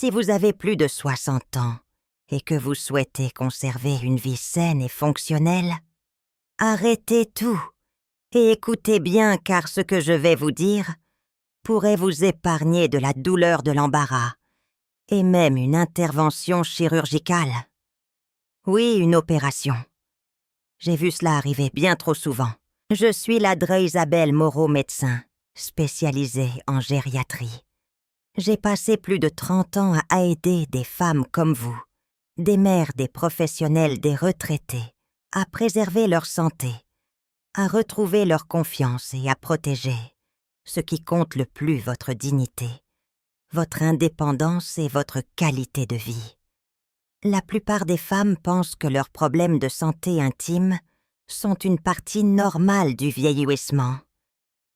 Si vous avez plus de 60 ans et que vous souhaitez conserver une vie saine et fonctionnelle, arrêtez tout et écoutez bien car ce que je vais vous dire pourrait vous épargner de la douleur de l'embarras et même une intervention chirurgicale. Oui, une opération. J'ai vu cela arriver bien trop souvent. Je suis la Dre Isabelle Moreau, médecin, spécialisée en gériatrie. J'ai passé plus de 30 ans à aider des femmes comme vous, des mères, des professionnels, des retraités, à préserver leur santé, à retrouver leur confiance et à protéger ce qui compte le plus, votre dignité, votre indépendance et votre qualité de vie. La plupart des femmes pensent que leurs problèmes de santé intime sont une partie normale du vieillissement.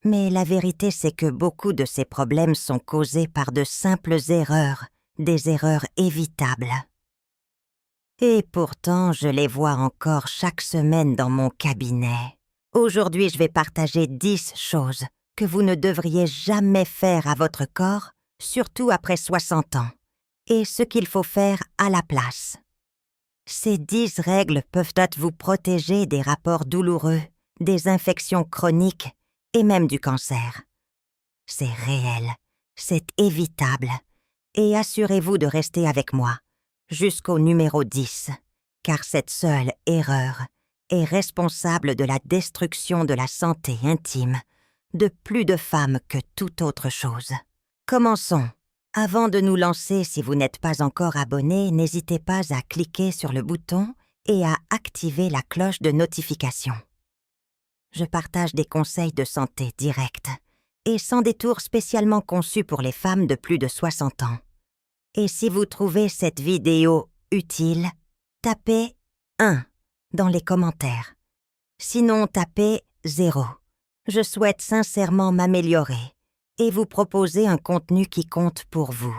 Mais la vérité, c'est que beaucoup de ces problèmes sont causés par de simples erreurs, des erreurs évitables. Et pourtant, je les vois encore chaque semaine dans mon cabinet. Aujourd'hui, je vais partager 10 choses que vous ne devriez jamais faire à votre corps, surtout après 60 ans, et ce qu'il faut faire à la place. Ces 10 règles peuvent vous protéger des rapports douloureux, des infections chroniques et même du cancer. C'est réel, c'est évitable, et assurez-vous de rester avec moi jusqu'au numéro 10, car cette seule erreur est responsable de la destruction de la santé intime de plus de femmes que toute autre chose. Commençons. Avant de nous lancer, si vous n'êtes pas encore abonné, n'hésitez pas à cliquer sur le bouton et à activer la cloche de notification. Je partage des conseils de santé directs et sans détour spécialement conçus pour les femmes de plus de 60 ans. Et si vous trouvez cette vidéo utile, tapez 1 dans les commentaires. Sinon, tapez 0. Je souhaite sincèrement m'améliorer et vous proposer un contenu qui compte pour vous.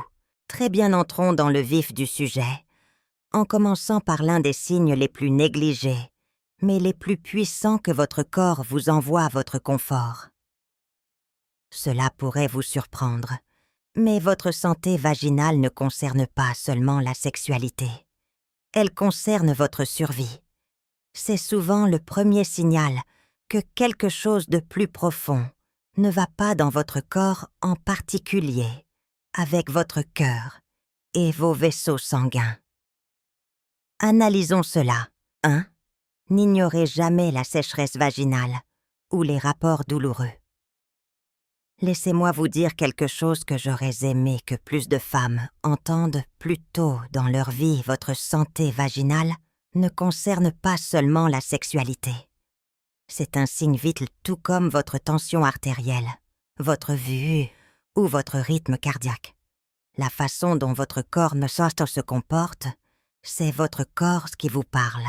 Très bien, entrons dans le vif du sujet, en commençant par l'un des signes les plus négligés, mais les plus puissants que votre corps vous envoie à votre confort. Cela pourrait vous surprendre, mais votre santé vaginale ne concerne pas seulement la sexualité. Elle concerne votre survie. C'est souvent le premier signal que quelque chose de plus profond ne va pas dans votre corps, en particulier avec votre cœur et vos vaisseaux sanguins. Analysons cela. 1. N'ignorez jamais la sécheresse vaginale ou les rapports douloureux. Laissez-moi vous dire quelque chose que j'aurais aimé que plus de femmes entendent plus tôt dans leur vie. Votre santé vaginale ne concerne pas seulement la sexualité. C'est un signe vital tout comme votre tension artérielle, votre vue ou votre rythme cardiaque. La façon dont votre corps se comporte, c'est votre corps qui vous parle.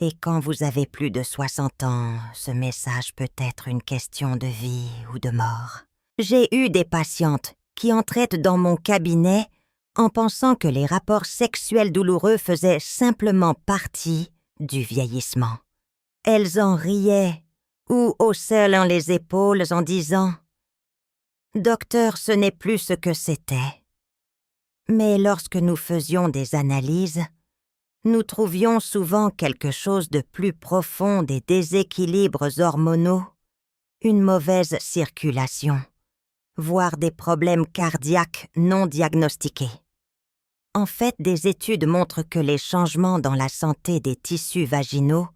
Et quand vous avez plus de 60 ans, ce message peut être une question de vie ou de mort. J'ai eu des patientes qui entraient dans mon cabinet en pensant que les rapports sexuels douloureux faisaient simplement partie du vieillissement. Elles en riaient ou haussaient les épaules en disant « Docteur, ce n'est plus ce que c'était. » Mais lorsque nous faisions des analyses, nous trouvions souvent quelque chose de plus profond, des déséquilibres hormonaux, une mauvaise circulation, voire des problèmes cardiaques non diagnostiqués. En fait, des études montrent que les changements dans la santé des tissus vaginaux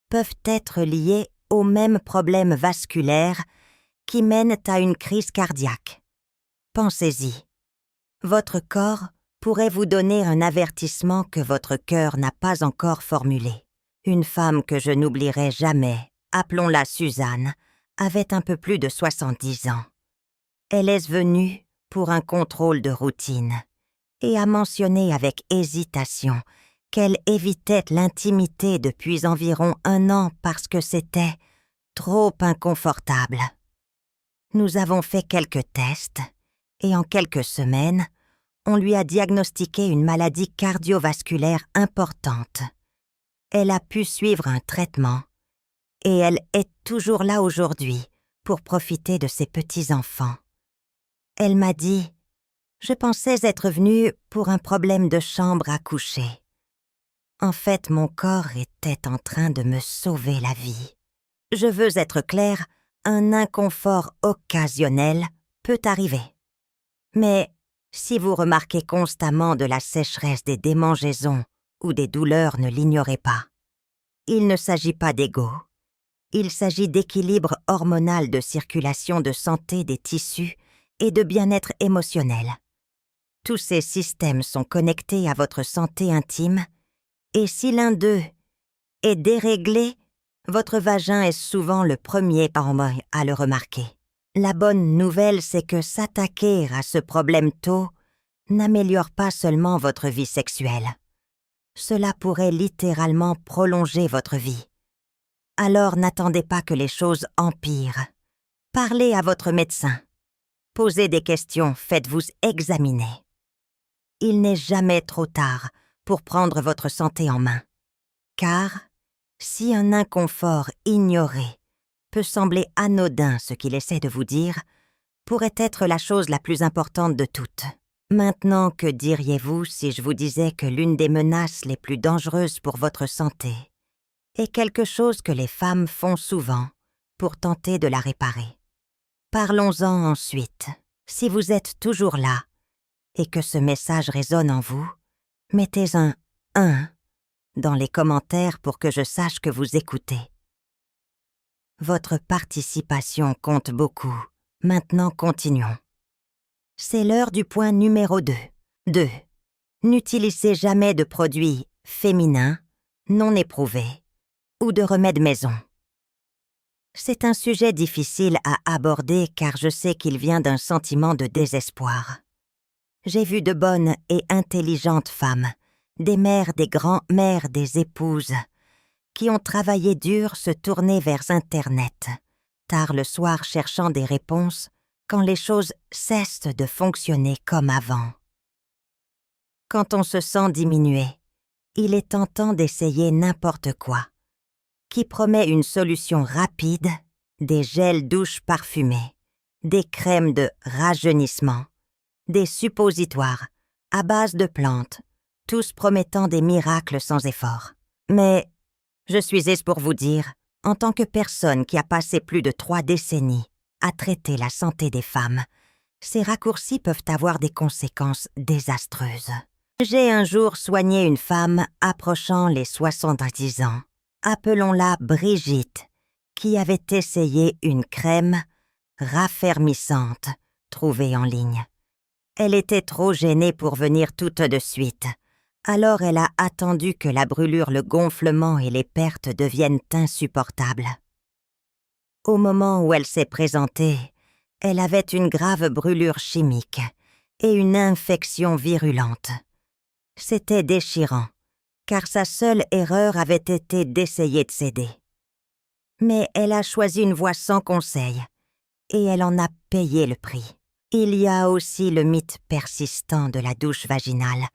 peuvent être liés aux mêmes problèmes vasculaires qui mènent à une crise cardiaque. Pensez-y. Votre corps pourrait vous donner un avertissement que votre cœur n'a pas encore formulé. Une femme que je n'oublierai jamais, appelons-la Suzanne, avait un peu plus de 70 ans. Elle est venue pour un contrôle de routine et a mentionné avec hésitation qu'elle évitait l'intimité depuis environ 1 an parce que c'était trop inconfortable. Nous avons fait quelques tests et en quelques semaines, on lui a diagnostiqué une maladie cardiovasculaire importante. Elle a pu suivre un traitement et elle est toujours là aujourd'hui pour profiter de ses petits-enfants. Elle m'a dit Je pensais être venue pour un problème de chambre à coucher. En fait, mon corps était en train de me sauver la vie. Je veux être claire, un inconfort occasionnel peut arriver. Mais si vous remarquez constamment de la sécheresse des démangeaisons ou des douleurs, ne l'ignorez pas. Il ne s'agit pas d'ego. Il s'agit d'équilibre hormonal, de circulation, de santé des tissus et de bien-être émotionnel. Tous ces systèmes sont connectés à votre santé intime, et si l'un d'eux est déréglé, votre vagin est souvent le premier à le remarquer. La bonne nouvelle, c'est que s'attaquer à ce problème tôt n'améliore pas seulement votre vie sexuelle. Cela pourrait littéralement prolonger votre vie. Alors n'attendez pas que les choses empirent. Parlez à votre médecin. Posez des questions, faites-vous examiner. Il n'est jamais trop tard pour prendre votre santé en main. Car, si un inconfort ignoré peut sembler anodin, ce qu'il essaie de vous dire, pourrait être la chose la plus importante de toutes. Maintenant, que diriez-vous si je vous disais que l'une des menaces les plus dangereuses pour votre santé est quelque chose que les femmes font souvent pour tenter de la réparer? Parlons-en ensuite. Si vous êtes toujours là et que ce message résonne en vous, mettez un 1 dans les commentaires pour que je sache que vous écoutez. Votre participation compte beaucoup. Maintenant, continuons. C'est l'heure du point numéro 2. 2. N'utilisez jamais de produits féminins, non éprouvés, ou de remèdes maison. C'est un sujet difficile à aborder car je sais qu'il vient d'un sentiment de désespoir. J'ai vu de bonnes et intelligentes femmes, des mères, des grands-mères, des épouses, qui ont travaillé dur se tourner vers Internet, tard le soir cherchant des réponses quand les choses cessent de fonctionner comme avant. Quand on se sent diminué, il est tentant d'essayer n'importe quoi, qui promet une solution rapide, des gels douches parfumés, des crèmes de rajeunissement, des suppositoires à base de plantes, tous promettant des miracles sans effort. Mais je suis aise pour vous dire, en tant que personne qui a passé plus de 3 décennies à traiter la santé des femmes, ces raccourcis peuvent avoir des conséquences désastreuses. J'ai un jour soigné une femme approchant les 70 ans, appelons-la Brigitte, qui avait essayé une crème raffermissante trouvée en ligne. Elle était trop gênée pour venir toute de suite. Alors elle a attendu que la brûlure, le gonflement et les pertes deviennent insupportables. Au moment où elle s'est présentée, elle avait une grave brûlure chimique et une infection virulente. C'était déchirant, car sa seule erreur avait été d'essayer de céder. Mais elle a choisi une voie sans conseil, et elle en a payé le prix. Il y a aussi le mythe persistant de la douche vaginale,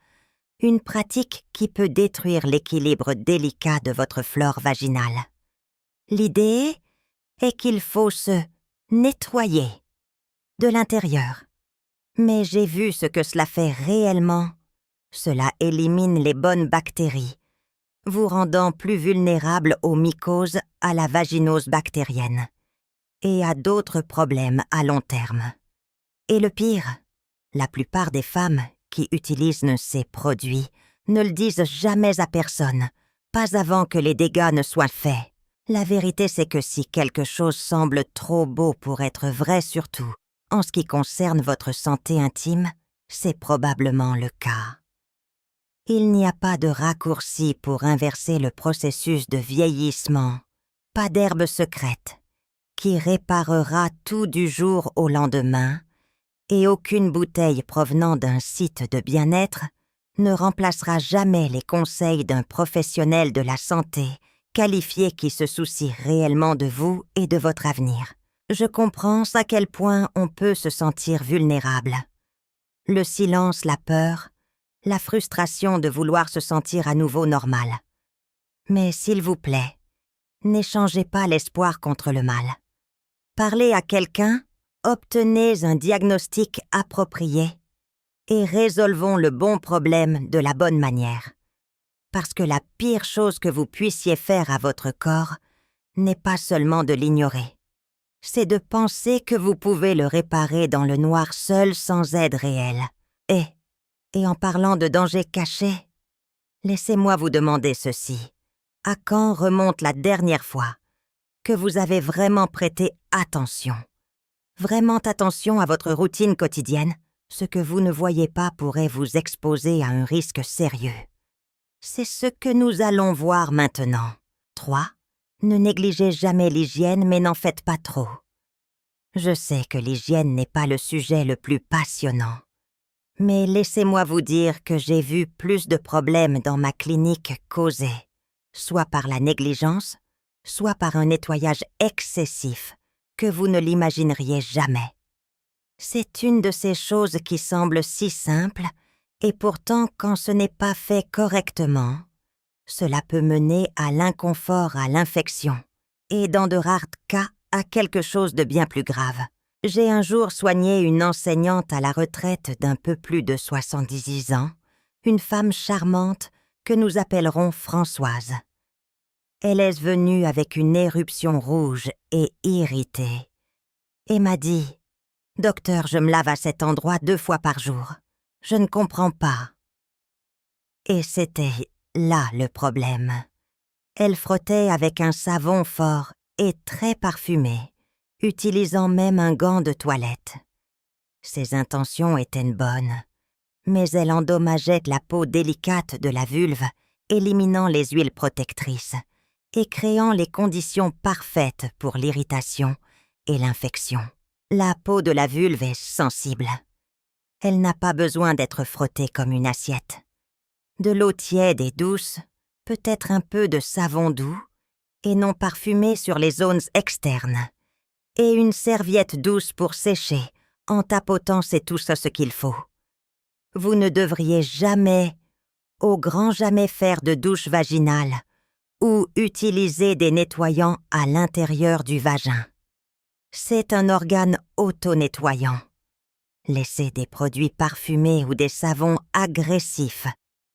une pratique qui peut détruire l'équilibre délicat de votre flore vaginale. L'idée est qu'il faut se nettoyer de l'intérieur. Mais j'ai vu ce que cela fait réellement. Cela élimine les bonnes bactéries, vous rendant plus vulnérable aux mycoses, à la vaginose bactérienne et à d'autres problèmes à long terme. Et le pire, la plupart des femmes qui utilisent ces produits ne le disent jamais à personne, pas avant que les dégâts ne soient faits. La vérité, c'est que si quelque chose semble trop beau pour être vrai, surtout en ce qui concerne votre santé intime, c'est probablement le cas. Il n'y a pas de raccourci pour inverser le processus de vieillissement, pas d'herbe secrète qui réparera tout du jour au lendemain, et aucune bouteille provenant d'un site de bien-être ne remplacera jamais les conseils d'un professionnel de la santé qualifié qui se soucie réellement de vous et de votre avenir. Je comprends à quel point on peut se sentir vulnérable. Le silence, la peur, la frustration de vouloir se sentir à nouveau normal. Mais s'il vous plaît, n'échangez pas l'espoir contre le mal. Parlez à quelqu'un, obtenez un diagnostic approprié et résolvons le bon problème de la bonne manière. Parce que la pire chose que vous puissiez faire à votre corps n'est pas seulement de l'ignorer. C'est de penser que vous pouvez le réparer dans le noir seul sans aide réelle. Et en parlant de danger caché, laissez-moi vous demander ceci. À quand remonte la dernière fois que vous avez vraiment prêté attention? Vraiment attention à votre routine quotidienne? Ce que vous ne voyez pas pourrait vous exposer à un risque sérieux. C'est ce que nous allons voir maintenant. 3. Ne négligez jamais l'hygiène, mais n'en faites pas trop. Je sais que l'hygiène n'est pas le sujet le plus passionnant. Mais laissez-moi vous dire que j'ai vu plus de problèmes dans ma clinique causés, soit par la négligence, soit par un nettoyage excessif, que vous ne l'imagineriez jamais. C'est une de ces choses qui semblent si simples, et pourtant quand ce n'est pas fait correctement, cela peut mener à l'inconfort, à l'infection, et dans de rares cas, à quelque chose de bien plus grave. J'ai un jour soigné une enseignante à la retraite d'un peu plus de 70 ans, une femme charmante que nous appellerons Françoise. Elle est venue avec une éruption rouge et irritée, et m'a dit « Docteur, je me lave à cet endroit 2 fois par jour. Je ne comprends pas. » Et c'était là le problème. Elle frottait avec un savon fort et très parfumé, utilisant même un gant de toilette. Ses intentions étaient bonnes, mais elle endommageait la peau délicate de la vulve, éliminant les huiles protectrices et créant les conditions parfaites pour l'irritation et l'infection. La peau de la vulve est sensible. Elle n'a pas besoin d'être frottée comme une assiette. De l'eau tiède et douce, peut-être un peu de savon doux, et non parfumé sur les zones externes, et une serviette douce pour sécher, en tapotant c'est tout ça ce qu'il faut. Vous ne devriez jamais, au grand jamais faire de douche vaginale ou utiliser des nettoyants à l'intérieur du vagin. C'est un organe auto-nettoyant. Laisser des produits parfumés ou des savons agressifs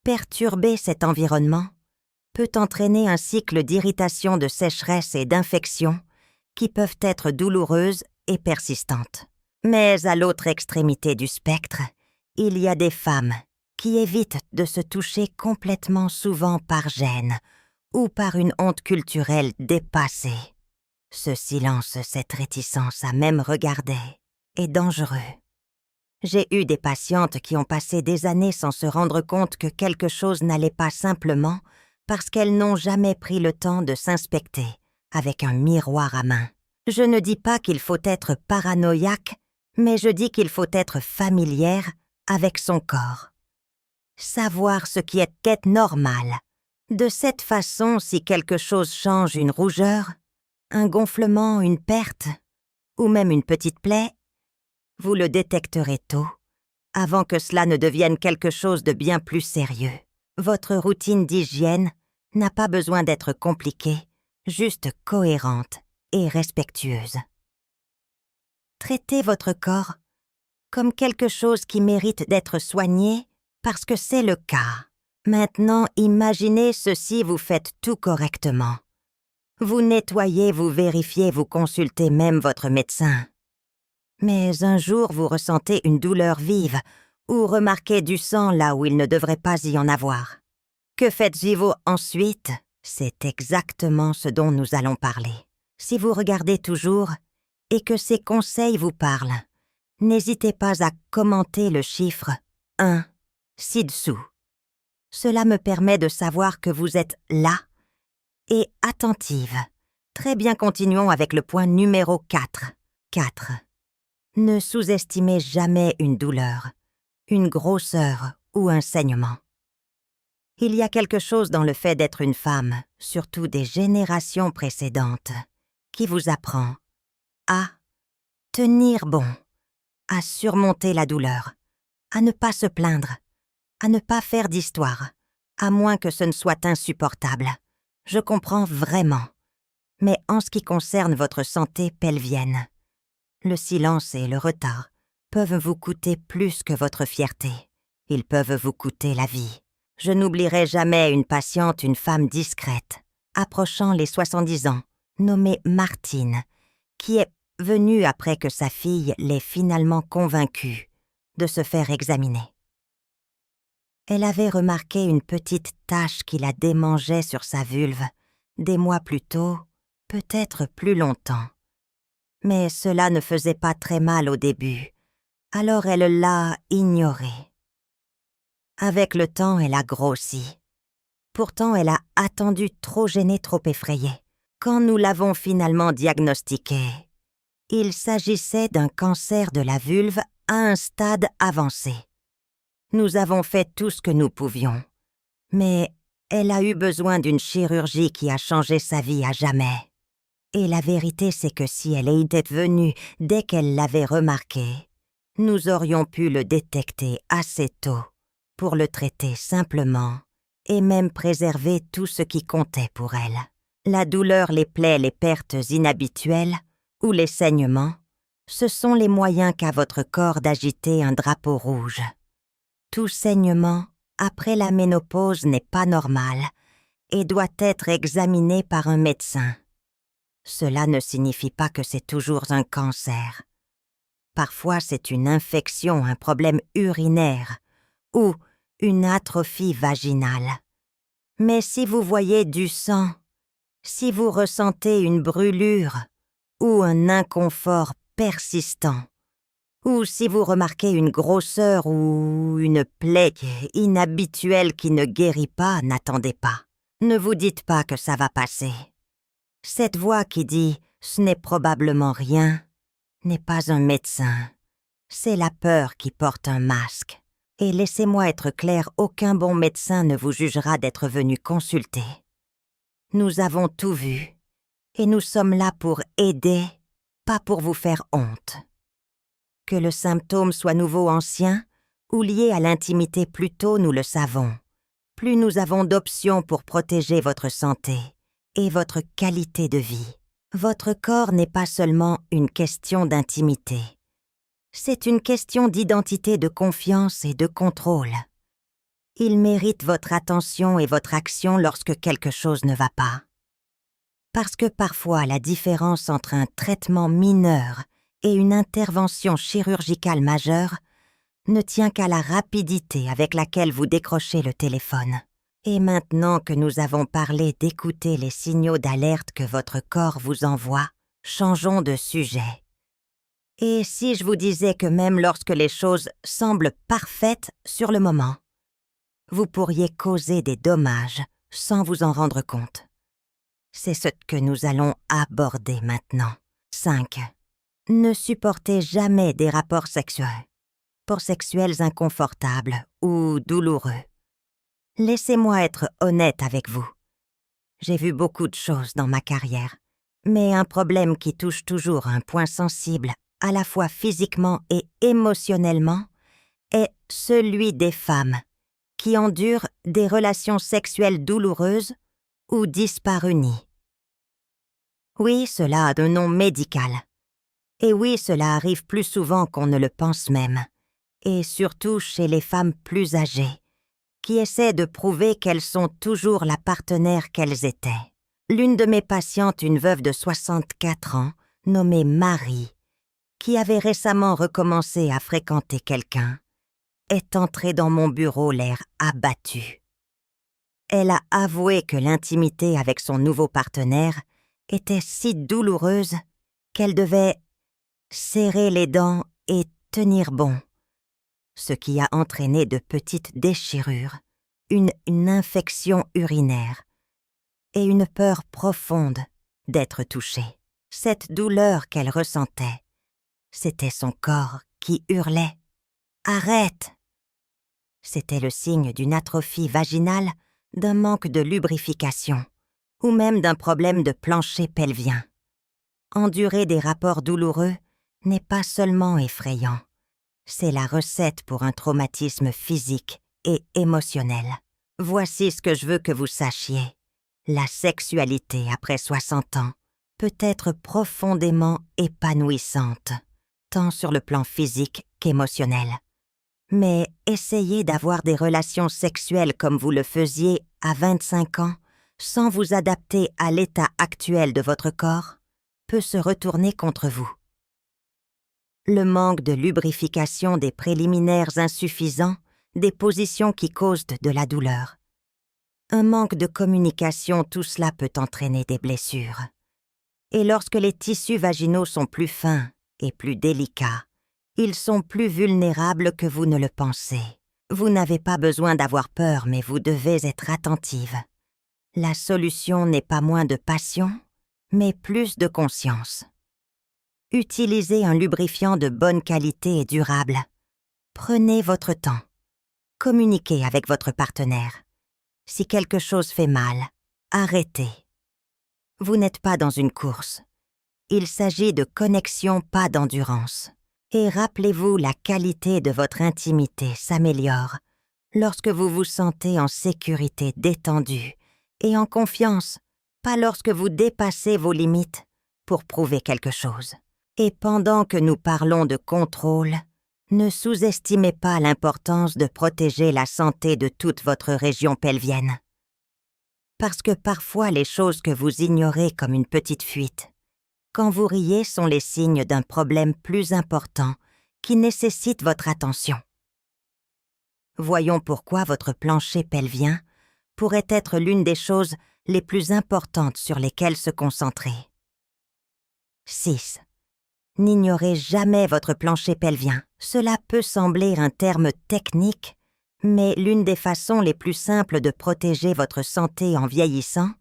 perturber cet environnement peut entraîner un cycle d'irritation, de sécheresse et d'infection qui peuvent être douloureuses et persistantes. Mais à l'autre extrémité du spectre, il y a des femmes qui évitent de se toucher complètement, souvent par gêne ou par une honte culturelle dépassée. Ce silence, cette réticence à même regarder, est dangereux. J'ai eu des patientes qui ont passé des années sans se rendre compte que quelque chose n'allait pas simplement parce qu'elles n'ont jamais pris le temps de s'inspecter avec un miroir à main. Je ne dis pas qu'il faut être paranoïaque, mais je dis qu'il faut être familière avec son corps. Savoir ce qui est normal. De cette façon, si quelque chose change, une rougeur, un gonflement, une perte, ou même une petite plaie, vous le détecterez tôt, avant que cela ne devienne quelque chose de bien plus sérieux. Votre routine d'hygiène n'a pas besoin d'être compliquée, juste cohérente et respectueuse. Traitez votre corps comme quelque chose qui mérite d'être soigné parce que c'est le cas. Maintenant, imaginez ceci, vous faites tout correctement. Vous nettoyez, vous vérifiez, vous consultez même votre médecin. Mais un jour, vous ressentez une douleur vive ou remarquez du sang là où il ne devrait pas y en avoir. Que faites-vous ensuite? C'est exactement ce dont nous allons parler. Si vous regardez toujours et que ces conseils vous parlent, n'hésitez pas à commenter le chiffre 1 ci-dessous. Cela me permet de savoir que vous êtes là et attentive. Très bien, continuons avec le point numéro 4. 4. Ne sous-estimez jamais une douleur, une grosseur ou un saignement. Il y a quelque chose dans le fait d'être une femme, surtout des générations précédentes, qui vous apprend à tenir bon, à surmonter la douleur, à ne pas se plaindre, à ne pas faire d'histoire, à moins que ce ne soit insupportable. Je comprends vraiment. Mais en ce qui concerne votre santé pelvienne, le silence et le retard peuvent vous coûter plus que votre fierté. Ils peuvent vous coûter la vie. Je n'oublierai jamais une patiente, une femme discrète, approchant les 70 ans, nommée Martine, qui est venue après que sa fille l'ait finalement convaincue de se faire examiner. Elle avait remarqué une petite tache qui la démangeait sur sa vulve, des mois plus tôt, peut-être plus longtemps. Mais cela ne faisait pas très mal au début, alors elle l'a ignoré. Avec le temps, elle a grossi. Pourtant, elle a attendu trop gênée, trop effrayée. Quand nous l'avons finalement diagnostiquée, il s'agissait d'un cancer de la vulve à un stade avancé. Nous avons fait tout ce que nous pouvions, mais elle a eu besoin d'une chirurgie qui a changé sa vie à jamais. Et la vérité, c'est que si elle était venue dès qu'elle l'avait remarqué, nous aurions pu le détecter assez tôt pour le traiter simplement et même préserver tout ce qui comptait pour elle. La douleur, les plaies, les pertes inhabituelles ou les saignements, ce sont les moyens qu'a votre corps d'agiter un drapeau rouge. Tout saignement, après la ménopause, n'est pas normal et doit être examiné par un médecin. Cela ne signifie pas que c'est toujours un cancer. Parfois, c'est une infection, un problème urinaire ou une atrophie vaginale. Mais si vous voyez du sang, si vous ressentez une brûlure ou un inconfort persistant, ou si vous remarquez une grosseur ou une plaie inhabituelle qui ne guérit pas, n'attendez pas. Ne vous dites pas que ça va passer. Cette voix qui dit « ce n'est probablement rien » n'est pas un médecin. C'est la peur qui porte un masque. Et laissez-moi être clair, aucun bon médecin ne vous jugera d'être venu consulter. Nous avons tout vu, et nous sommes là pour aider, pas pour vous faire honte. Que le symptôme soit nouveau, ancien, ou lié à l'intimité plus tôt, nous le savons. Plus nous avons d'options pour protéger votre santé et votre qualité de vie. Votre corps n'est pas seulement une question d'intimité. C'est une question d'identité, de confiance et de contrôle. Il mérite votre attention et votre action lorsque quelque chose ne va pas. Parce que parfois, la différence entre un traitement mineur et une intervention chirurgicale majeure ne tient qu'à la rapidité avec laquelle vous décrochez le téléphone. Et maintenant que nous avons parlé d'écouter les signaux d'alerte que votre corps vous envoie, changeons de sujet. Et si je vous disais que même lorsque les choses semblent parfaites sur le moment, vous pourriez causer des dommages sans vous en rendre compte? C'est ce que nous allons aborder maintenant. 5. Ne supportez jamais des rapports sexuels inconfortables ou douloureux. Laissez-moi être honnête avec vous. J'ai vu beaucoup de choses dans ma carrière, mais un problème qui touche toujours un point sensible, à la fois physiquement et émotionnellement, est celui des femmes qui endurent des relations sexuelles douloureuses ou dyspareunies. Oui, cela a un nom médical. Et oui, cela arrive plus souvent qu'on ne le pense même, et surtout chez les femmes plus âgées, qui essaient de prouver qu'elles sont toujours la partenaire qu'elles étaient. L'une de mes patientes, une veuve de 64 ans, nommée Marie, qui avait récemment recommencé à fréquenter quelqu'un, est entrée dans mon bureau l'air abattue. Elle a avoué que l'intimité avec son nouveau partenaire était si douloureuse qu'elle devait serrer les dents et tenir bon, ce qui a entraîné de petites déchirures, une infection urinaire et une peur profonde d'être touchée. Cette douleur qu'elle ressentait, c'était son corps qui hurlait « Arrête !» C'était le signe d'une atrophie vaginale, d'un manque de lubrification ou même d'un problème de plancher pelvien. Endurer des rapports douloureux n'est pas seulement effrayant, c'est la recette pour un traumatisme physique et émotionnel. Voici ce que je veux que vous sachiez. La sexualité après 60 ans peut être profondément épanouissante, tant sur le plan physique choc émotionnel. Mais essayer d'avoir des relations sexuelles comme vous le faisiez à 25 ans, sans vous adapter à l'état actuel de votre corps, peut se retourner contre vous. Le manque de lubrification des préliminaires insuffisants, des positions qui causent de la douleur. Un manque de communication, tout cela peut entraîner des blessures. Et lorsque les tissus vaginaux sont plus fins et plus délicats, ils sont plus vulnérables que vous ne le pensez. Vous n'avez pas besoin d'avoir peur, mais vous devez être attentive. La solution n'est pas moins de passion, mais plus de conscience. Utilisez un lubrifiant de bonne qualité et durable. Prenez votre temps. Communiquez avec votre partenaire. Si quelque chose fait mal, arrêtez. Vous n'êtes pas dans une course. Il s'agit de connexion, pas d'endurance. Et rappelez-vous, la qualité de votre intimité s'améliore lorsque vous vous sentez en sécurité, détendue et en confiance, pas lorsque vous dépassez vos limites pour prouver quelque chose. Et pendant que nous parlons de contrôle, ne sous-estimez pas l'importance de protéger la santé de toute votre région pelvienne. Parce que parfois les choses que vous ignorez comme une petite fuite, quand vous riez, sont les signes d'un problème plus important qui nécessite votre attention. Voyons pourquoi votre plancher pelvien pourrait être l'une des choses les plus importantes sur lesquelles se concentrer. 6. N'ignorez jamais votre plancher pelvien. Cela peut sembler un terme technique, mais l'une des façons les plus simples de protéger votre santé en vieillissant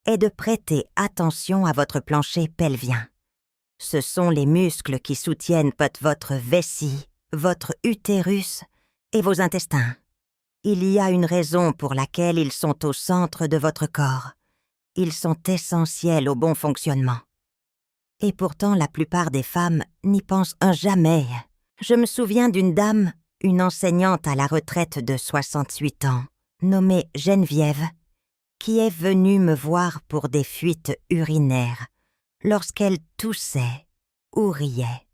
est de prêter attention à votre plancher pelvien. Ce sont les muscles qui soutiennent votre vessie, votre utérus et vos intestins. Il y a une raison pour laquelle ils sont au centre de votre corps. Ils sont essentiels au bon fonctionnement. Et pourtant, la plupart des femmes n'y pensent jamais. Je me souviens d'une dame, une enseignante à la retraite de 68 ans, nommée Geneviève, qui est venue me voir pour des fuites urinaires lorsqu'elle toussait ou riait.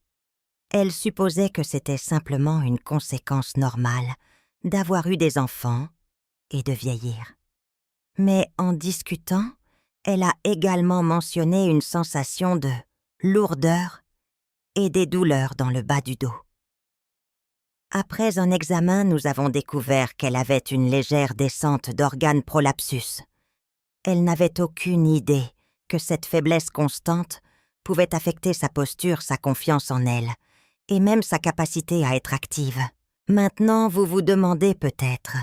Elle supposait que c'était simplement une conséquence normale d'avoir eu des enfants et de vieillir. Mais en discutant, elle a également mentionné une sensation de lourdeur et des douleurs dans le bas du dos. Après un examen, nous avons découvert qu'elle avait une légère descente d'organes prolapsus. Elle n'avait aucune idée que cette faiblesse constante pouvait affecter sa posture, sa confiance en elle, et même sa capacité à être active. Maintenant, vous vous demandez peut-être,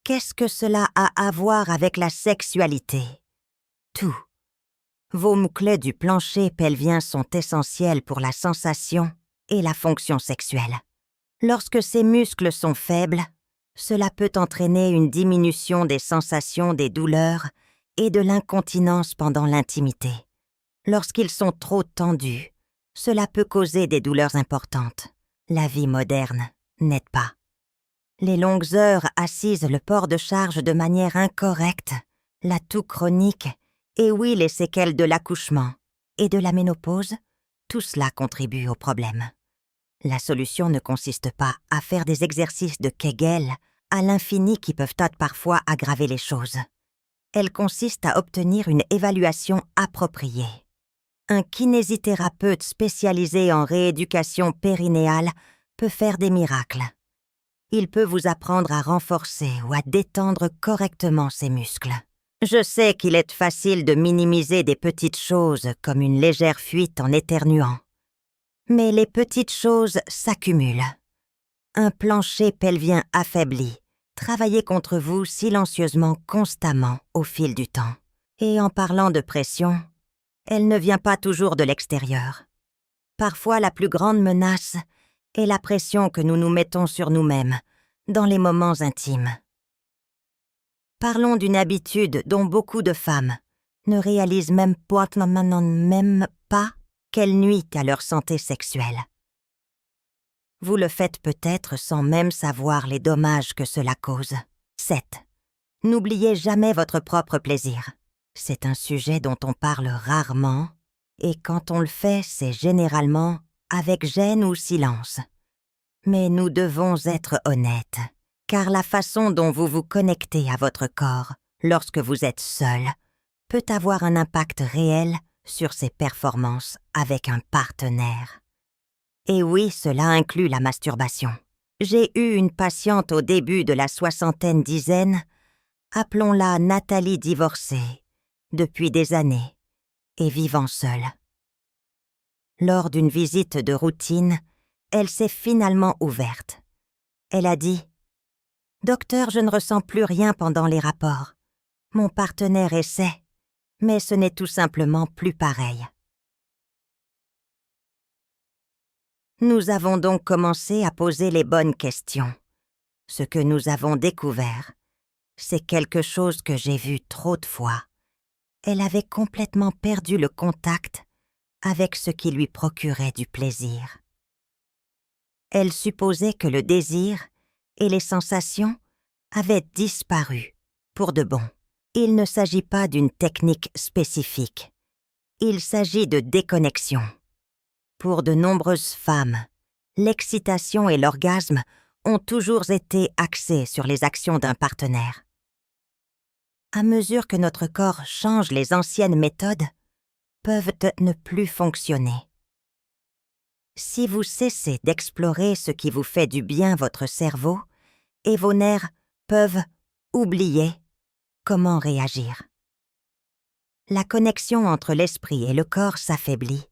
qu'est-ce que cela a à voir avec la sexualité? Tout. Vos muscles du plancher pelvien sont essentiels pour la sensation et la fonction sexuelle. Lorsque ces muscles sont faibles, cela peut entraîner une diminution des sensations, des douleurs et de l'incontinence pendant l'intimité. Lorsqu'ils sont trop tendus, cela peut causer des douleurs importantes. La vie moderne n'aide pas. Les longues heures assises, le port de charge de manière incorrecte, la toux chronique, et oui, les séquelles de l'accouchement et de la ménopause, tout cela contribue au problème. La solution ne consiste pas à faire des exercices de Kegel à l'infini qui peuvent parfois aggraver les choses. Elle consiste à obtenir une évaluation appropriée. Un kinésithérapeute spécialisé en rééducation périnéale peut faire des miracles. Il peut vous apprendre à renforcer ou à détendre correctement ces muscles. Je sais qu'il est facile de minimiser des petites choses comme une légère fuite en éternuant. Mais les petites choses s'accumulent. Un plancher pelvien affaibli, travaillez contre vous silencieusement, constamment, au fil du temps. Et en parlant de pression, elle ne vient pas toujours de l'extérieur. Parfois, la plus grande menace est la pression que nous nous mettons sur nous-mêmes, dans les moments intimes. Parlons d'une habitude dont beaucoup de femmes ne réalisent même pas qu'elle nuit à leur santé sexuelle. Vous le faites peut-être sans même savoir les dommages que cela cause. 7. N'oubliez jamais votre propre plaisir. C'est un sujet dont on parle rarement, et quand on le fait, c'est généralement avec gêne ou silence. Mais nous devons être honnêtes, car la façon dont vous vous connectez à votre corps lorsque vous êtes seul peut avoir un impact réel sur ses performances avec un partenaire. Et oui, cela inclut la masturbation. J'ai eu une patiente au début de la soixantaine dizaine, appelons-la Nathalie divorcée, depuis des années, et vivant seule. Lors d'une visite de routine, elle s'est finalement ouverte. Elle a dit « Docteur, je ne ressens plus rien pendant les rapports. Mon partenaire essaie, mais ce n'est tout simplement plus pareil. » Nous avons donc commencé à poser les bonnes questions. Ce que nous avons découvert, c'est quelque chose que j'ai vu trop de fois. Elle avait complètement perdu le contact avec ce qui lui procurait du plaisir. Elle supposait que le désir et les sensations avaient disparu pour de bon. Il ne s'agit pas d'une technique spécifique. Il s'agit de déconnexion. Pour de nombreuses femmes, l'excitation et l'orgasme ont toujours été axés sur les actions d'un partenaire. À mesure que notre corps change, les anciennes méthodes peuvent ne plus fonctionner. Si vous cessez d'explorer ce qui vous fait du bien, votre cerveau et vos nerfs peuvent oublier comment réagir. La connexion entre l'esprit et le corps s'affaiblit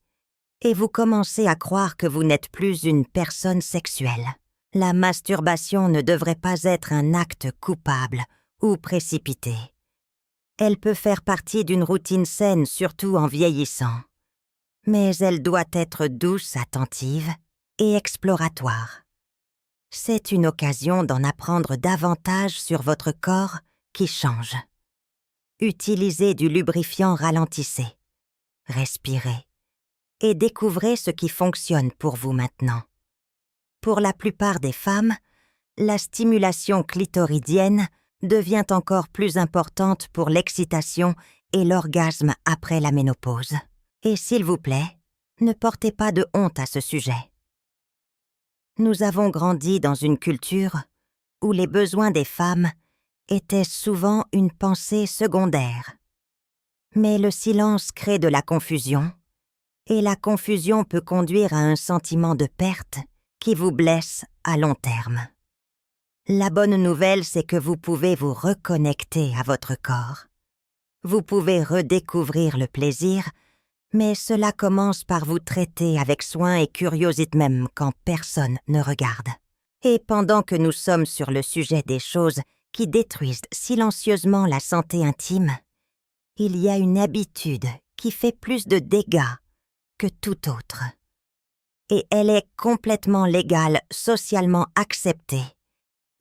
et vous commencez à croire que vous n'êtes plus une personne sexuelle. La masturbation ne devrait pas être un acte coupable ou précipité. Elle peut faire partie d'une routine saine, surtout en vieillissant. Mais elle doit être douce, attentive et exploratoire. C'est une occasion d'en apprendre davantage sur votre corps qui change. Utilisez du lubrifiant ralentissez. Respirez. Et découvrez ce qui fonctionne pour vous maintenant. Pour la plupart des femmes, la stimulation clitoridienne devient encore plus importante pour l'excitation et l'orgasme après la ménopause. Et s'il vous plaît, ne portez pas de honte à ce sujet. Nous avons grandi dans une culture où les besoins des femmes étaient souvent une pensée secondaire. Mais le silence crée de la confusion, et la confusion peut conduire à un sentiment de perte qui vous blesse à long terme. La bonne nouvelle, c'est que vous pouvez vous reconnecter à votre corps. Vous pouvez redécouvrir le plaisir, mais cela commence par vous traiter avec soin et curiosité même quand personne ne regarde. Et pendant que nous sommes sur le sujet des choses qui détruisent silencieusement la santé intime, il y a une habitude qui fait plus de dégâts que tout autre. Et elle est complètement légale, socialement acceptée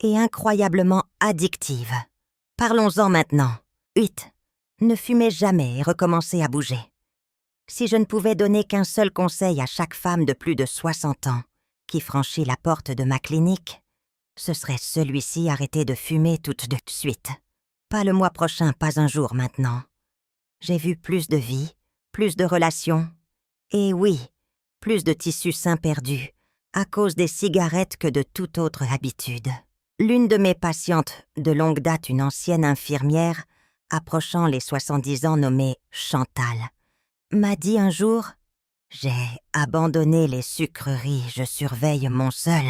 et incroyablement addictive. Parlons-en maintenant. 8. Ne fumez jamais et recommencez à bouger. Si je ne pouvais donner qu'un seul conseil à chaque femme de plus de 60 ans qui franchit la porte de ma clinique, ce serait celui-ci: arrêter de fumer tout de suite. Pas le mois prochain, pas un jour maintenant. J'ai vu plus de vie, plus de relations, et oui, plus de tissus sains perdus, à cause des cigarettes que de toute autre habitude. L'une de mes patientes, de longue date une ancienne infirmière, approchant les 70 ans nommée Chantal, m'a dit un jour « J'ai abandonné les sucreries, je surveille mon seul.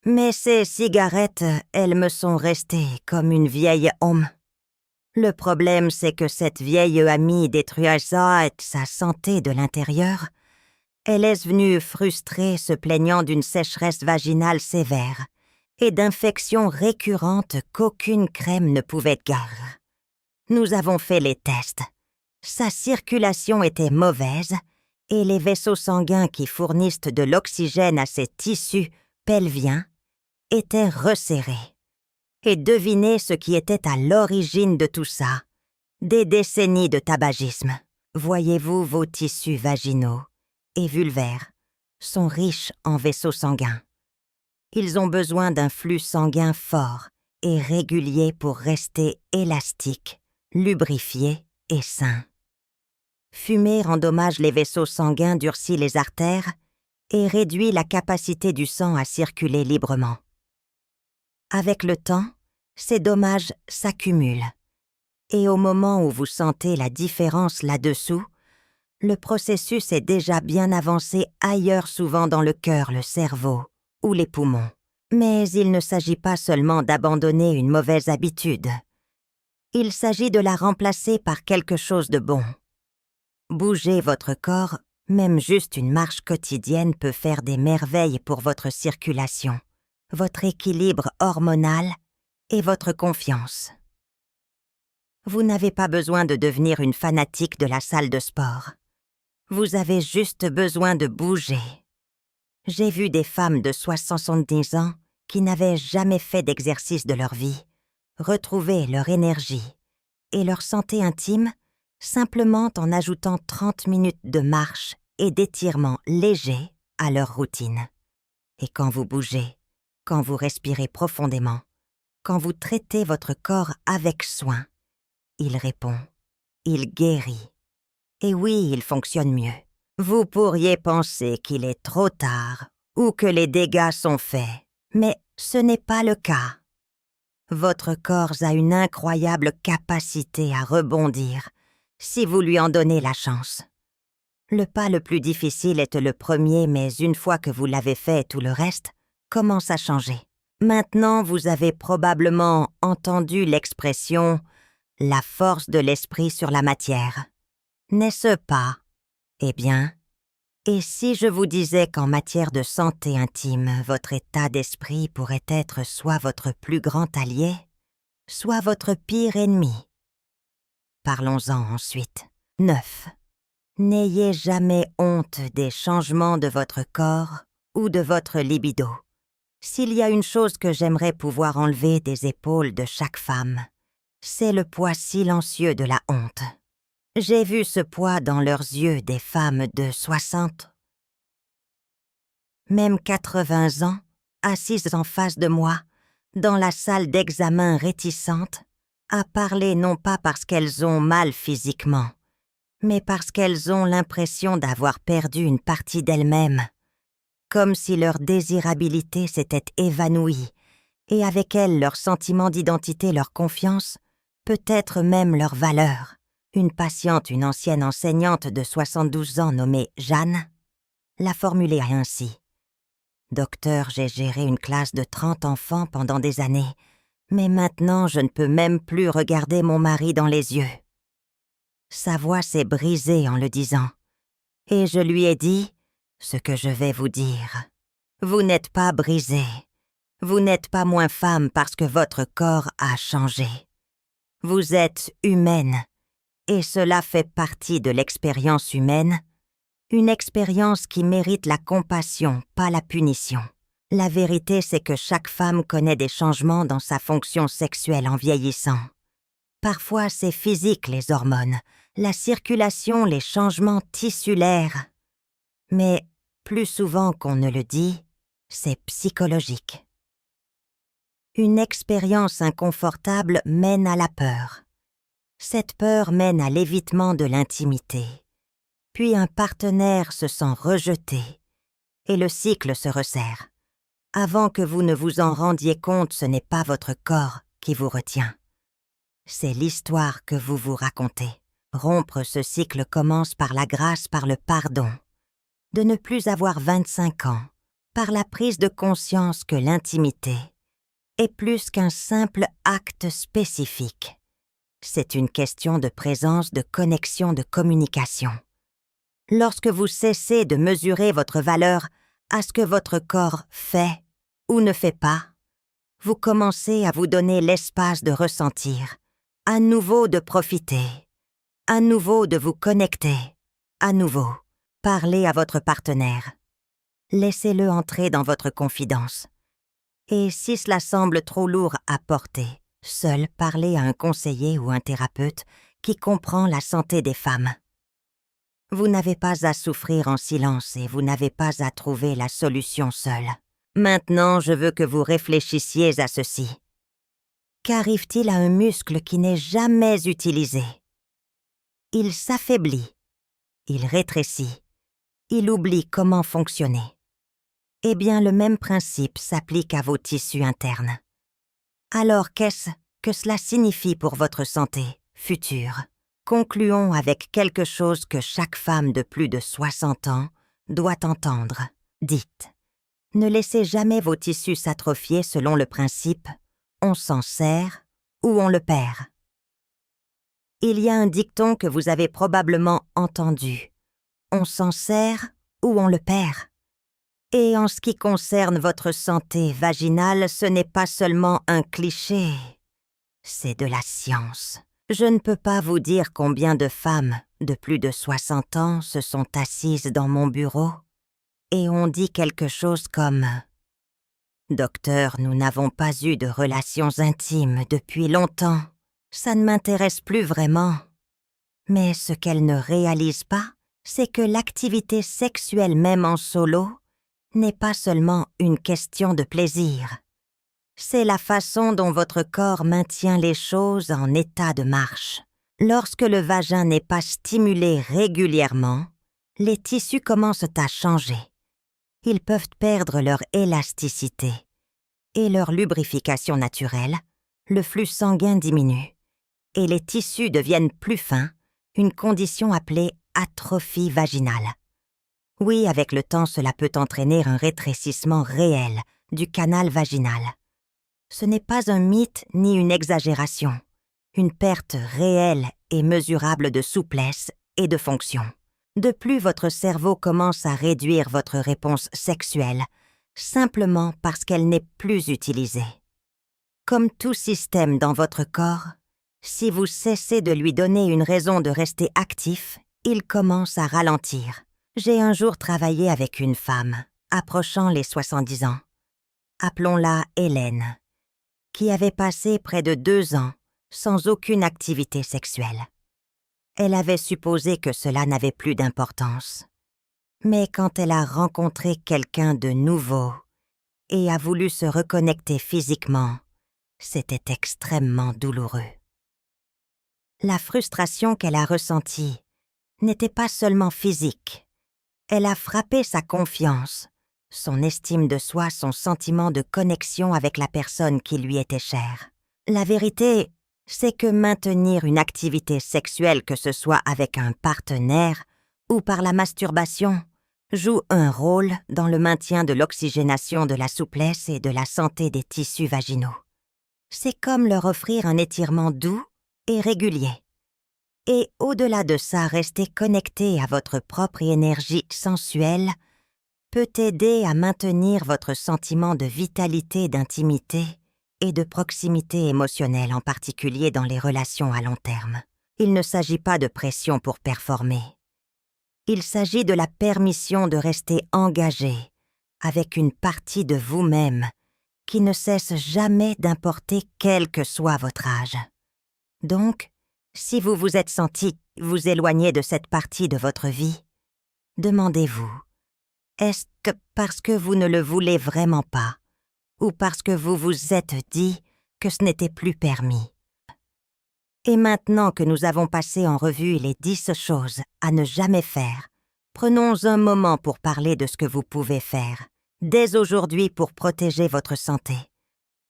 Mais ces cigarettes, elles me sont restées comme une vieille homme. Le problème, c'est que cette vieille amie détruit sa santé de l'intérieur. Elle est venue frustrée, se plaignant d'une sécheresse vaginale sévère et d'infections récurrentes qu'aucune crème ne pouvait guérir. Nous avons fait les tests. Sa circulation était mauvaise et les vaisseaux sanguins qui fournissent de l'oxygène à ses tissus pelviens étaient resserrés. Et devinez ce qui était à l'origine de tout ça. Des décennies de tabagisme. Voyez-vous, vos tissus vaginaux et vulvaires sont riches en vaisseaux sanguins. Ils ont besoin d'un flux sanguin fort et régulier pour rester élastiques, lubrifiés et sains. Fumer endommage les vaisseaux sanguins, durcit les artères et réduit la capacité du sang à circuler librement. Avec le temps, ces dommages s'accumulent, et au moment où vous sentez la différence là-dessous, le processus est déjà bien avancé ailleurs, souvent dans le cœur, le cerveau ou les poumons. Mais il ne s'agit pas seulement d'abandonner une mauvaise habitude. Il s'agit de la remplacer par quelque chose de bon. Bouger votre corps, même juste une marche quotidienne, peut faire des merveilles pour votre circulation, votre équilibre hormonal et votre confiance. Vous n'avez pas besoin de devenir une fanatique de la salle de sport. Vous avez juste besoin de bouger. J'ai vu des femmes de 70 ans qui n'avaient jamais fait d'exercice de leur vie retrouver leur énergie et leur santé intime simplement en ajoutant 30 minutes de marche et d'étirement léger à leur routine. Et quand vous bougez, quand vous respirez profondément, quand vous traitez votre corps avec soin, il répond, il guérit. Et oui, il fonctionne mieux. Vous pourriez penser qu'il est trop tard ou que les dégâts sont faits, mais ce n'est pas le cas. Votre corps a une incroyable capacité à rebondir si vous lui en donnez la chance. Le pas le plus difficile est le premier, mais une fois que vous l'avez fait, tout le reste commence à changer. Maintenant, vous avez probablement entendu l'expression « la force de l'esprit sur la matière ». N'est-ce pas? Eh bien, et si je vous disais qu'en matière de santé intime, votre état d'esprit pourrait être soit votre plus grand allié, soit votre pire ennemi? Parlons-en ensuite. 9. N'ayez jamais honte des changements de votre corps ou de votre libido. S'il y a une chose que j'aimerais pouvoir enlever des épaules de chaque femme, c'est le poids silencieux de la honte. J'ai vu ce poids dans leurs yeux des femmes de 60, même 80 ans, assises en face de moi, dans la salle d'examen réticentes, à parler non pas parce qu'elles ont mal physiquement, mais parce qu'elles ont l'impression d'avoir perdu une partie d'elles-mêmes, comme si leur désirabilité s'était évanouie, et avec elle leur sentiment d'identité, leur confiance, peut-être même leur valeur. Une patiente, une ancienne enseignante de 72 ans nommée Jeanne, l'a formulée ainsi. « Docteur, j'ai géré une classe de 30 enfants pendant des années, mais maintenant je ne peux même plus regarder mon mari dans les yeux. » Sa voix s'est brisée en le disant, et je lui ai dit ce que je vais vous dire. Vous n'êtes pas brisée, vous n'êtes pas moins femme parce que votre corps a changé. Vous êtes humaine. Et cela fait partie de l'expérience humaine, une expérience qui mérite la compassion, pas la punition. La vérité, c'est que chaque femme connaît des changements dans sa fonction sexuelle en vieillissant. Parfois, c'est physique, les hormones, la circulation, les changements tissulaires. Mais plus souvent qu'on ne le dit, c'est psychologique. Une expérience inconfortable mène à la peur. Cette peur mène à l'évitement de l'intimité. Puis un partenaire se sent rejeté et le cycle se resserre. Avant que vous ne vous en rendiez compte, ce n'est pas votre corps qui vous retient. C'est l'histoire que vous vous racontez. Rompre ce cycle commence par la grâce, par le pardon. De ne plus avoir 25 ans, par la prise de conscience que l'intimité est plus qu'un simple acte spécifique. C'est une question de présence, de connexion, de communication. Lorsque vous cessez de mesurer votre valeur à ce que votre corps fait ou ne fait pas, vous commencez à vous donner l'espace de ressentir, à nouveau de profiter, à nouveau de vous connecter, à nouveau. Parlez à votre partenaire. Laissez-le entrer dans votre confidence. Et si cela semble trop lourd à porter, seul parlez à un conseiller ou un thérapeute qui comprend la santé des femmes. Vous n'avez pas à souffrir en silence et vous n'avez pas à trouver la solution seule. Maintenant, je veux que vous réfléchissiez à ceci. Qu'arrive-t-il à un muscle qui n'est jamais utilisé? Il s'affaiblit, il rétrécit, il oublie comment fonctionner. Eh bien, le même principe s'applique à vos tissus internes. Alors, qu'est-ce que cela signifie pour votre santé future? Concluons avec quelque chose que chaque femme de plus de 60 ans doit entendre. Dites, ne laissez jamais vos tissus s'atrophier selon le principe « on s'en sert ou on le perd ». Il y a un dicton que vous avez probablement entendu. On s'en sert ou on le perd. Et en ce qui concerne votre santé vaginale, ce n'est pas seulement un cliché, c'est de la science. Je ne peux pas vous dire combien de femmes de plus de 60 ans se sont assises dans mon bureau et ont dit quelque chose comme « Docteur, nous n'avons pas eu de relations intimes depuis longtemps. Ça ne m'intéresse plus vraiment. » Mais ce qu'elles ne réalisent pas, c'est que l'activité sexuelle même en solo n'est pas seulement une question de plaisir. C'est la façon dont votre corps maintient les choses en état de marche. Lorsque le vagin n'est pas stimulé régulièrement, les tissus commencent à changer. Ils peuvent perdre leur élasticité et leur lubrification naturelle, le flux sanguin diminue et les tissus deviennent plus fins, une condition appelée atrophie vaginale. Oui, avec le temps, cela peut entraîner un rétrécissement réel du canal vaginal. Ce n'est pas un mythe ni une exagération, une perte réelle et mesurable de souplesse et de fonction. De plus, votre cerveau commence à réduire votre réponse sexuelle, simplement parce qu'elle n'est plus utilisée. Comme tout système dans votre corps, si vous cessez de lui donner une raison de rester actif, il commence à ralentir. J'ai un jour travaillé avec une femme, approchant les 70 ans. Appelons-la Hélène, qui avait passé près de 2 ans sans aucune activité sexuelle. Elle avait supposé que cela n'avait plus d'importance. Mais quand elle a rencontré quelqu'un de nouveau et a voulu se reconnecter physiquement, c'était extrêmement douloureux. La frustration qu'elle a ressentie n'était pas seulement physique. Elle a frappé sa confiance, son estime de soi, son sentiment de connexion avec la personne qui lui était chère. La vérité, c'est que maintenir une activité sexuelle, que ce soit avec un partenaire ou par la masturbation, joue un rôle dans le maintien de l'oxygénation, de la souplesse et de la santé des tissus vaginaux. C'est comme leur offrir un étirement doux et régulier. Et au-delà de ça, rester connecté à votre propre énergie sensuelle peut aider à maintenir votre sentiment de vitalité, d'intimité et de proximité émotionnelle, en particulier dans les relations à long terme. Il ne s'agit pas de pression pour performer. Il s'agit de la permission de rester engagé avec une partie de vous-même qui ne cesse jamais d'importer quel que soit votre âge. Donc, si vous vous êtes senti vous éloigner de cette partie de votre vie, demandez-vous, est-ce que parce que vous ne le voulez vraiment pas, ou parce que vous vous êtes dit que ce n'était plus permis? Et maintenant que nous avons passé en revue les 10 choses à ne jamais faire, prenons un moment pour parler de ce que vous pouvez faire, dès aujourd'hui, pour protéger votre santé,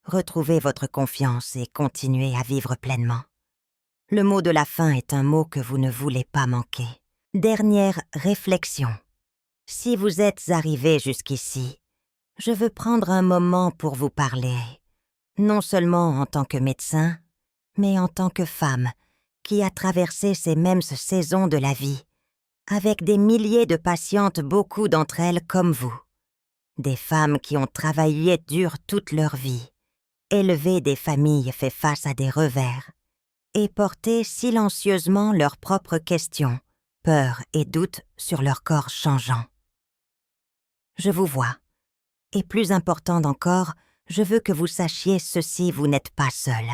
retrouver votre confiance et continuer à vivre pleinement. Le mot de la fin est un mot que vous ne voulez pas manquer. Dernière réflexion. Si vous êtes arrivé jusqu'ici, je veux prendre un moment pour vous parler, non seulement en tant que médecin, mais en tant que femme qui a traversé ces mêmes saisons de la vie, avec des milliers de patientes, beaucoup d'entre elles comme vous. Des femmes qui ont travaillé dur toute leur vie, élevé des familles, fait face à des revers, et porté silencieusement leurs propres questions, peurs et doutes sur leur corps changeant. Je vous vois. Et plus important encore, je veux que vous sachiez ceci, vous n'êtes pas seul.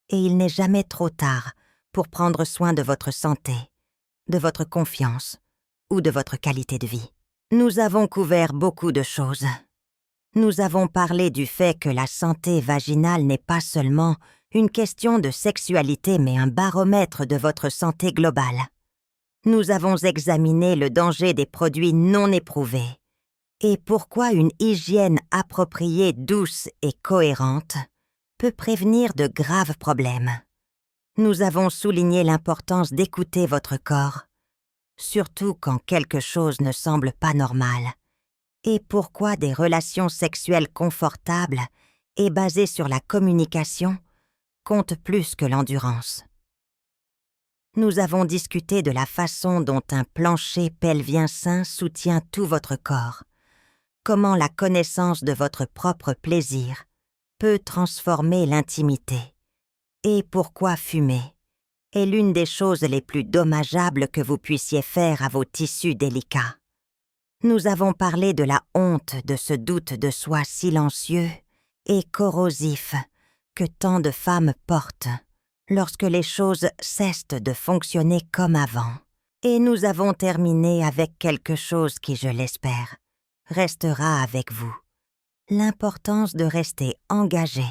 Et il n'est jamais trop tard pour prendre soin de votre santé, de votre confiance ou de votre qualité de vie. Nous avons couvert beaucoup de choses. Nous avons parlé du fait que la santé vaginale n'est pas seulement une question de sexualité, mais un baromètre de votre santé globale. Nous avons examiné le danger des produits non éprouvés et pourquoi une hygiène appropriée, douce et cohérente peut prévenir de graves problèmes. Nous avons souligné l'importance d'écouter votre corps, surtout quand quelque chose ne semble pas normal, et pourquoi des relations sexuelles confortables et basées sur la communication comptent plus que l'endurance. Nous avons discuté de la façon dont un plancher pelvien sain soutient tout votre corps, comment la connaissance de votre propre plaisir peut transformer l'intimité, et pourquoi fumer est l'une des choses les plus dommageables que vous puissiez faire à vos tissus délicats. Nous avons parlé de la honte de ce doute de soi silencieux et corrosif que tant de femmes portent lorsque les choses cessent de fonctionner comme avant. Et nous avons terminé avec quelque chose qui, je l'espère, restera avec vous. L'importance de rester engagé,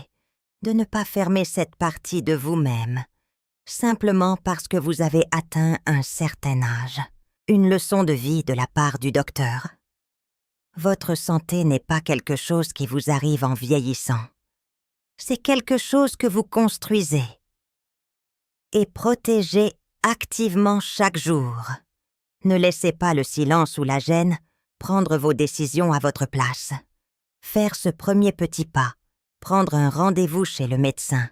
de ne pas fermer cette partie de vous-même, simplement parce que vous avez atteint un certain âge. Une leçon de vie de la part du docteur. Votre santé n'est pas quelque chose qui vous arrive en vieillissant. C'est quelque chose que vous construisez et protégez activement chaque jour. Ne laissez pas le silence ou la gêne prendre vos décisions à votre place. Faire ce premier petit pas, prendre un rendez-vous chez le médecin,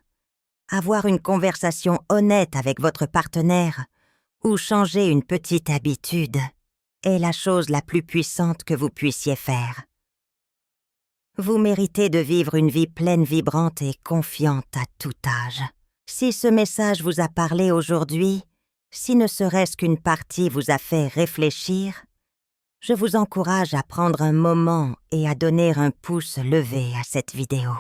avoir une conversation honnête avec votre partenaire ou changer une petite habitude est la chose la plus puissante que vous puissiez faire. Vous méritez de vivre une vie pleine, vibrante et confiante à tout âge. Si ce message vous a parlé aujourd'hui, si ne serait-ce qu'une partie vous a fait réfléchir, je vous encourage à prendre un moment et à donner un pouce levé à cette vidéo.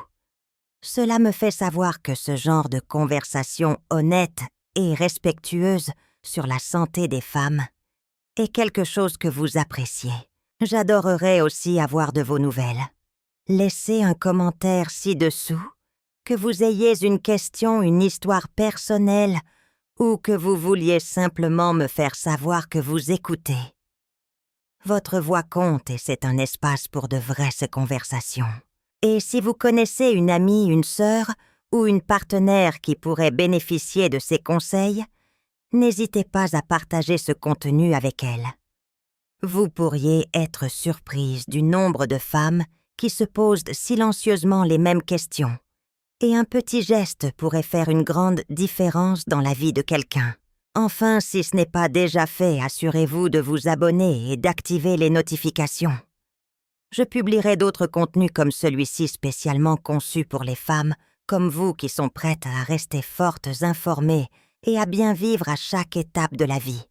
Cela me fait savoir que ce genre de conversation honnête et respectueuse sur la santé des femmes est quelque chose que vous appréciez. J'adorerais aussi avoir de vos nouvelles. Laissez un commentaire ci-dessous, que vous ayez une question, une histoire personnelle ou que vous vouliez simplement me faire savoir que vous écoutez. Votre voix compte et c'est un espace pour de vraies conversations. Et si vous connaissez une amie, une sœur ou une partenaire qui pourrait bénéficier de ces conseils, n'hésitez pas à partager ce contenu avec elle. Vous pourriez être surprise du nombre de femmes qui se posent silencieusement les mêmes questions, et un petit geste pourrait faire une grande différence dans la vie de quelqu'un. Enfin, si ce n'est pas déjà fait, assurez-vous de vous abonner et d'activer les notifications. Je publierai d'autres contenus comme celui-ci spécialement conçus pour les femmes comme vous qui sont prêtes à rester fortes, informées et à bien vivre à chaque étape de la vie.